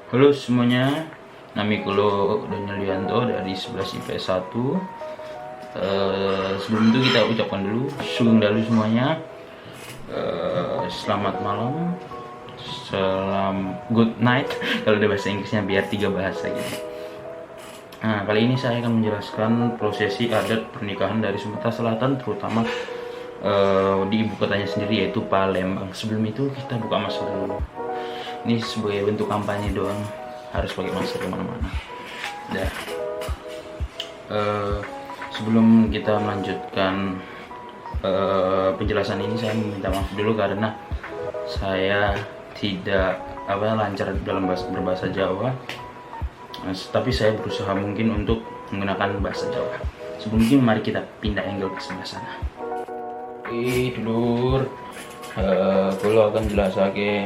Halo semuanya, nami kulo Daniel Yulianto dari 11 IPS 1. Sebelum itu kita ucapkan dulu sugeng dalu semuanya. Selamat malam, good night kalau di bahasa Inggrisnya, biar 3 bahasa gitu. Nah, kali ini saya akan menjelaskan prosesi adat pernikahan dari Sumatera Selatan, terutama di ibu kotanya sendiri, yaitu Palembang. Sebelum itu kita buka masker dulu. Ini sebagai bentuk kampanye doang, harus pakai masker kemana-mana. Dah. Sebelum kita melanjutkan penjelasan ini, saya meminta maaf dulu karena saya tidak lancar dalam berbahasa Jawa. Tapi saya berusaha mungkin untuk menggunakan bahasa Jawa. Sebelum itu mari kita pindah angle ke sebelah sana. Dulur, kalau akan jelasake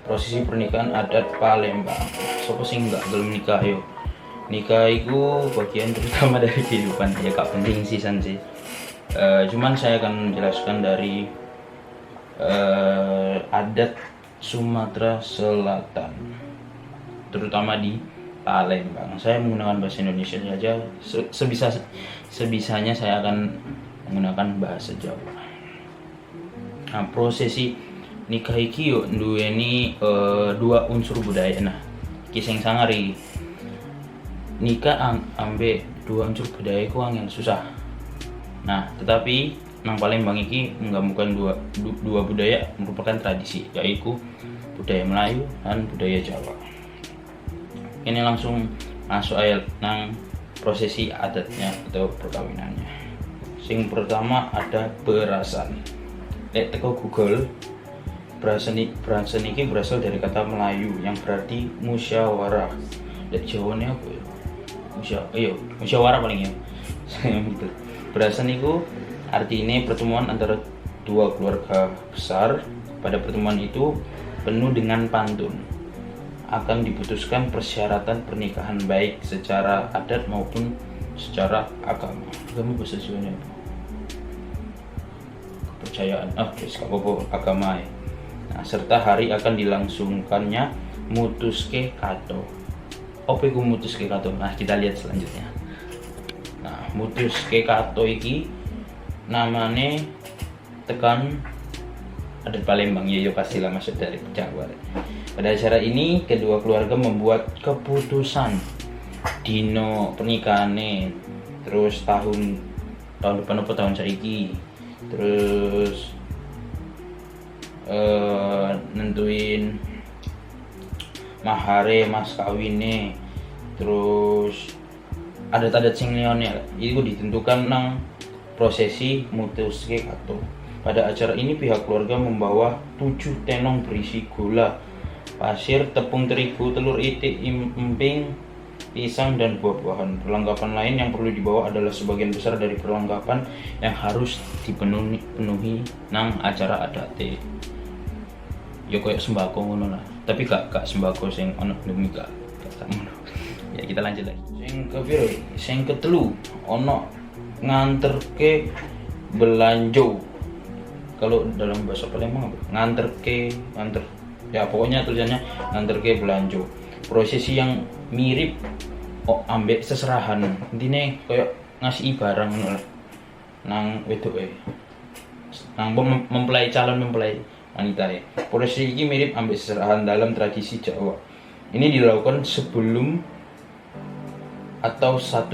prosesi pernikahan adat Palembang. Sopo sing nggak gelem nikah yo. Nikah itu bagian terutama dari kehidupan, ya gak penting sih sih. Cuman saya akan menjelaskan dari adat Sumatera Selatan, terutama di Palembang. Saya menggunakan bahasa Indonesia saja, sebisanya saya akan menggunakan bahasa Jawa. Nah, prosesi nikah iki yo duweni dua unsur budaya. Nah, kisah sangari nikah ambe dua unsur budaya ku angin susah. Nah, tetapi nang Palembang iki menggabungkan dua budaya merupakan tradisi, yaitu budaya Melayu dan budaya Jawa. Ini langsung masuk ayat nang prosesi adatnya atau perkawinannya. Sing pertama ada berasan. Lek teko Google, berasan ini berasal dari kata Melayu yang berarti musyawarah. Lek Jawane apa ya? Musyawarah paling ya. Gitu. Berasan itu artinya pertemuan antara dua keluarga besar. Pada pertemuan itu penuh dengan pantun. Akan diputuskan persyaratan pernikahan baik secara adat maupun secara agama. Agama bahasa Jawanya apa? Kepercayaan. Agama ya. Nah, serta hari akan dilangsungkannya mutuske kato. Apa itu mutuske kato? Nah, kita lihat selanjutnya. Nah, mutuske kato iki namanya tekan adat Palembang, ya pastilah masuk dari Jawa. Pada acara ini kedua keluarga membuat keputusan dino pernikahannya, terus tahun depan apa tahun saiki, terus nentuin mahare mas kawine, terus adat-adat sing liyane itu ditentukan nang prosesi mutuske kato. Pada acara ini pihak keluarga membawa 7 tenong berisi gula, pasir, tepung terigu, telur itik, emping, pisang, dan buah-buahan. Perlengkapan lain yang perlu dibawa adalah sebagian besar dari perlengkapan yang harus dipenuhi nang acara adate. Ya kayak sembako ngono lah, tapi gak sembako sing ono demi gak ngono. Ya kita lanjut lagi. Sing ketelu ono nganterke belanjo. Kalau dalam bahasa Palembang nganter ya pokoknya tulisannya nganterke belanjo. Prosesi yang mirip ambek seserahan, intine kayak ngasih barang nang wedoke, nang calon mempelai wanita ya. Prosesi ini mirip ambek seserahan dalam tradisi Jawa. Ini dilakukan sebelum atau 1,5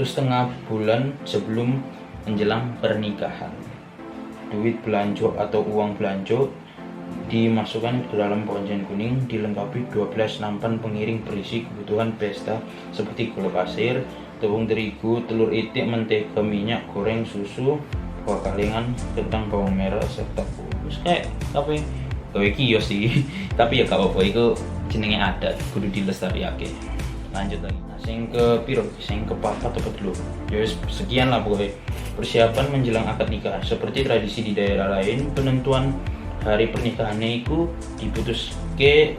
bulan sebelum menjelang pernikahan. Duit belanjo atau uang belanjo dimasukkan ke dalam ponjen kuning, dilengkapi 12 nampan pengiring berisi kebutuhan pesta seperti gula pasir, tepung terigu, telur itik, mentega, minyak goreng, susu, buah kalengan, kentang, bawang merah, serta bubus. Kayak apa ya? Gawe kios sih. Tapi ya gak apa-apa, itu jenenge adat, kudu dilestariake. Lanjut lagi. Nah, sing kepapat apa dulu? Ya sekian lah pokoknya. Persiapan menjelang akad nikah. Seperti tradisi di daerah lain, penentuan hari pernikahannya itu diputuske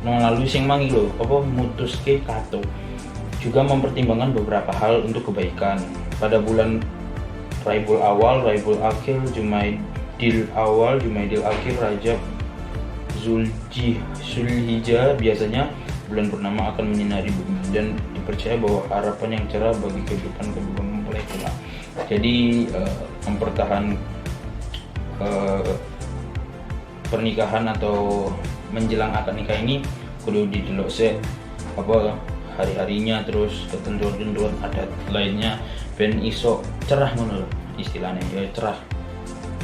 melalui sing mangi lho, mutuske kato. Juga mempertimbangkan beberapa hal untuk kebaikan. Pada bulan Rabiul Awal, Rabiul Akhir, Jumaidil Awal, Jumaidil Akhir, Rajab, Zulhijjah biasanya bulan purnama akan menyinari bumi dan dipercaya bahwa harapan yang cerah bagi kehidupan kedua mempelai pula. Jadi mempertahankan pernikahan atau menjelang akad nikah ini kudu didelok apa hari-harinya, terus ketentuan-ketentuan adat lainnya ben iso cerah ngono istilahnya, ya cerah.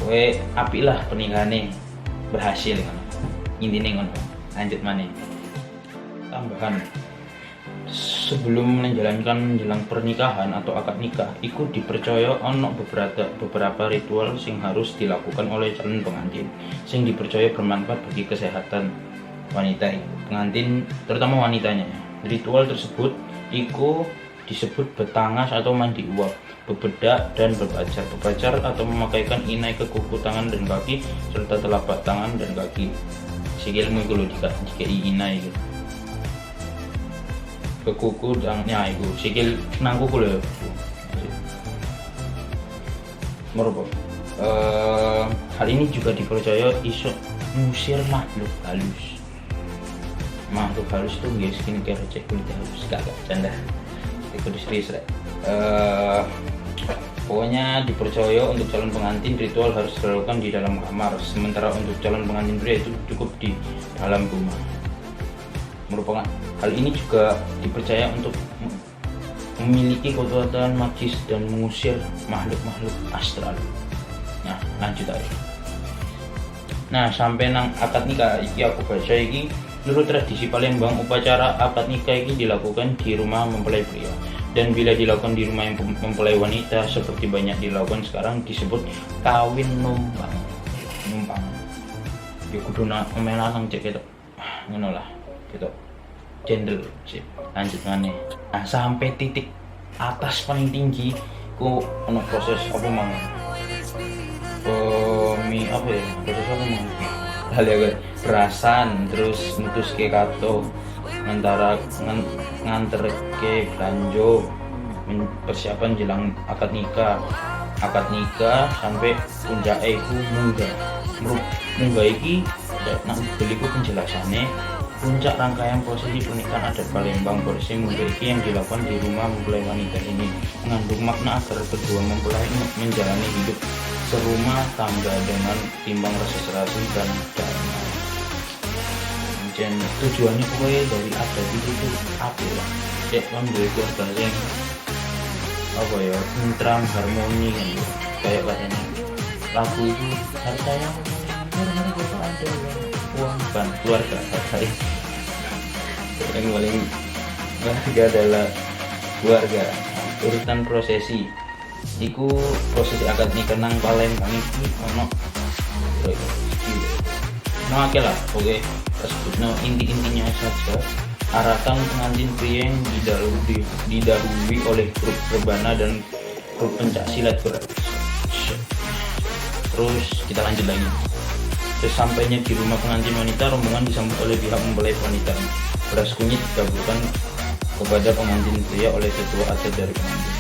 Kowe apik lah pernikahannya berhasil ngono. Intine ngono. Lanjut maneh. Tambahan, sebelum menjalankan menjelang pernikahan atau akad nikah, iku dipercaya ono beberapa ritual sing harus dilakukan oleh calon pengantin, sing dipercaya bermanfaat bagi kesehatan wanita pengantin, terutama wanitanya. Ritual tersebut iku disebut betangas atau mandi uap, bebedak dan berpacar. Berpacar atau memakaikan inai ke kuku tangan dan kaki serta telapak tangan dan kaki. Sikilmu iku lho dikai inai gitu. Ke kuku tangannya iku sikil nang kuku lho. Merupakan hal ini juga dipercaya iso ngusir makhluk halus. Makhluk halus itu nggak skincare cek kulit halus, gak canda. Itu serius rek. Pokoknya dipercaya untuk calon pengantin ritual harus dilakukan di dalam kamar, sementara untuk calon pengantin pria itu cukup di dalam rumah. Merupakan hal ini juga dipercaya untuk memiliki kekuatan magis dan mengusir makhluk-makhluk astral. Nah, lanjut aja. Nah, sampai nang akad nikah iki aku baca iki, menurut tradisi Palembang upacara akad nikah ini dilakukan di rumah mempelai pria, dan bila dilakukan di rumah yang mempelai wanita seperti banyak dilakukan sekarang disebut kawin numpang. Ya kudu omelan cek gitu. Ngono lah gitu. Gender sip. Lanjut maneh. Nah, sampai titik atas paling tinggi ku ono proses apa mang? Apa ya? Proses apa mang? Hal ya perasan, terus mutus ke kato nganter ke belanja, persiapan jelang akad nikah sampai puncak iku munggah iki nang beliku penjelasannya. Puncak rangkaian prosesi pernikahan adat Palembang, prosesi munggah iki yang dilakukan di rumah mempelai wanita ini mengandung makna agar kedua mempelai menjalani hidup serumah tangga dengan timbang rasa serasi dan damai. Dan tujuannya pokoknya dari adat itu apa lah? Cek kan dari keluarga yang apa ya, tentram harmoni kan ya. Kayak katanya lagu itu harta yang mereka ada uang bukan keluarga saya. Yang paling berharga adalah keluarga. Urutan prosesi iku prosesi akad nikah nang Palembang iki ono oke lah, oke sebutnya intinya saja. Aratan pengantin pria yang didahului oleh grup rebana dan grup pencak silat berat. Terus kita lanjut lagi. Sesampainya di rumah pengantin wanita, rombongan disambut oleh pihak mempelai wanita. Beras kunyit dikabulkan kepada pengantin pria oleh ketua adat dari pengantin.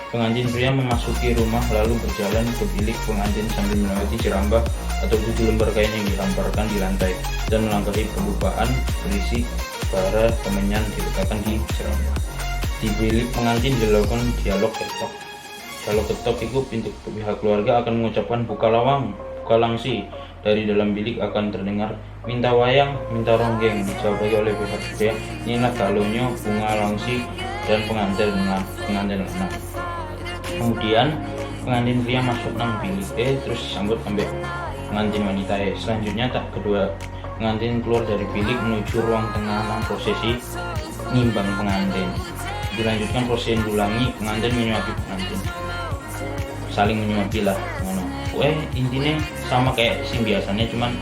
Pengantin pria memasuki rumah lalu berjalan ke bilik pengantin sambil melewati jerambah atau 7 lembar kain yang dihamparkan di lantai dan melangkahi perlupaan berisi bara kemenyan diletakkan di jerambah. Di bilik pengantin dilakukan dialog ketok. Dialog ketok itu pintu pihak keluarga akan mengucapkan buka lawang, buka langsi. Dari dalam bilik akan terdengar minta wayang, minta ronggeng, dijawabi oleh pihak pria. Inilah galonyo, bunga langsi dan pengantin lanang. Kemudian pengantin pria masuk nang bilik terus disambut sampai pengantin wanita. Selanjutnya kedua pengantin keluar dari bilik menuju ruang tengah nang prosesi nimbang pengantin. Dilanjutkan prosesi diulangi, pengantin menyuapi pengantin, saling menyuapi lah ngono. Intinya sama kayak sing biasanya, cuman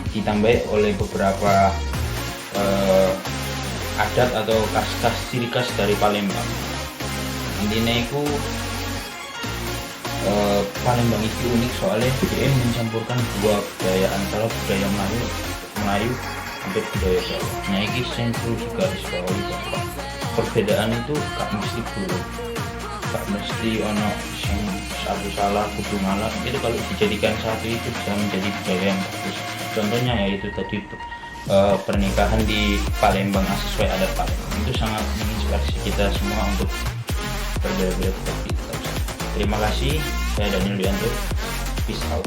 ditambah oleh beberapa adat atau khas ciri khas dari Palembang. Intinya itu Palembang itu unik soalnya dia mencampurkan dua budaya antara budaya Melayu sampai budaya Jawa. Nah ini sentral juga harus bawahi bahwa perbedaan itu gak mesti buruk, gak mesti ono yang satu salah kudu ngalah. Itu kalau dijadikan satu itu bisa menjadi budaya yang bagus. Contohnya yaitu tadi pernikahan di Palembang sesuai adat Palembang, itu sangat menginspirasi kita semua untuk berbeda-beda tetap. Terima kasih, saya Daniel Wianto, peace out.